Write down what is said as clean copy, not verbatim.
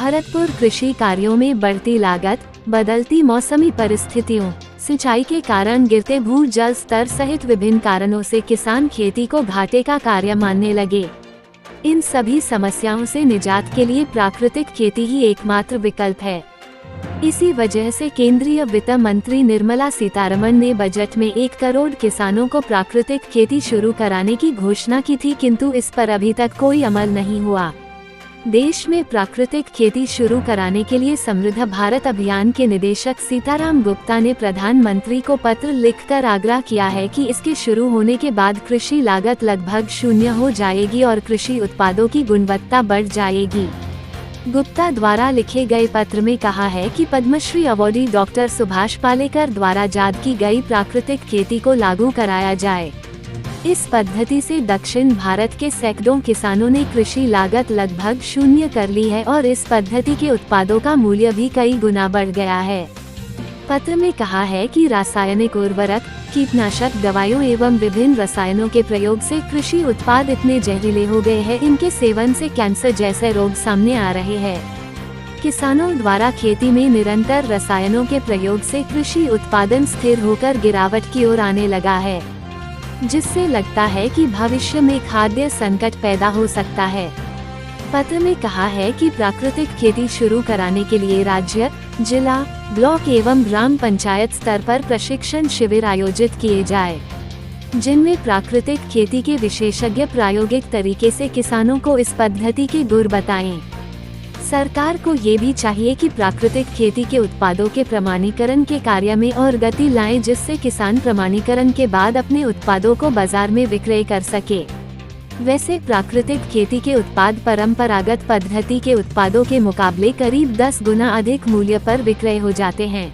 भरतपुर कृषि कार्यों में बढ़ती लागत, बदलती मौसमी परिस्थितियों, सिंचाई के कारण गिरते भू जल स्तर सहित विभिन्न कारणों से किसान खेती को घाटे का कार्य मानने लगे। इन सभी समस्याओं से निजात के लिए प्राकृतिक खेती ही एकमात्र विकल्प है। इसी वजह से केंद्रीय वित्त मंत्री निर्मला सीतारमण ने बजट में 1 करोड़ किसानों को प्राकृतिक खेती शुरू कराने की घोषणा की थी, किंतु इस पर अभी तक कोई अमल नहीं हुआ। देश में प्राकृतिक खेती शुरू कराने के लिए समृद्ध भारत अभियान के निदेशक सीताराम गुप्ता ने प्रधानमंत्री को पत्र लिखकर आग्रह किया है कि इसके शुरू होने के बाद कृषि लागत लगभग शून्य हो जाएगी और कृषि उत्पादों की गुणवत्ता बढ़ जाएगी। गुप्ता द्वारा लिखे गए पत्र में कहा है कि पद्मश्री अवॉर्डी डॉक्टर सुभाष पालेकर द्वारा याद की गई प्राकृतिक खेती को लागू कराया जाए। इस पद्धति से दक्षिण भारत के सैकड़ों किसानों ने कृषि लागत लगभग शून्य कर ली है और इस पद्धति के उत्पादों का मूल्य भी कई गुना बढ़ गया है। पत्र में कहा है कि रासायनिक उर्वरक, कीटनाशक दवाइयों एवं विभिन्न रसायनों के प्रयोग से कृषि उत्पाद इतने जहरीले हो गए हैं, इनके सेवन से कैंसर जैसे रोग सामने आ रहे हैं। किसानों द्वारा खेती में निरंतर रसायनों के प्रयोग से कृषि उत्पादन स्थिर होकर गिरावट की ओर आने लगा है, जिससे लगता है कि भविष्य में खाद्य संकट पैदा हो सकता है। पत्र में कहा है कि प्राकृतिक खेती शुरू कराने के लिए राज्य, जिला, ब्लॉक एवं ग्राम पंचायत स्तर पर प्रशिक्षण शिविर आयोजित किए जाए, जिनमें प्राकृतिक खेती के विशेषज्ञ प्रायोगिक तरीके से किसानों को इस पद्धति के गुर बताएं। सरकार को ये भी चाहिए कि प्राकृतिक खेती के उत्पादों के प्रमाणीकरण के कार्य में और गति लाएं, जिससे किसान प्रमाणीकरण के बाद अपने उत्पादों को बाजार में विक्रय कर सके। वैसे प्राकृतिक खेती के उत्पाद परंपरागत पद्धति के उत्पादों के मुकाबले करीब 10 गुना अधिक मूल्य पर विक्रय हो जाते हैं।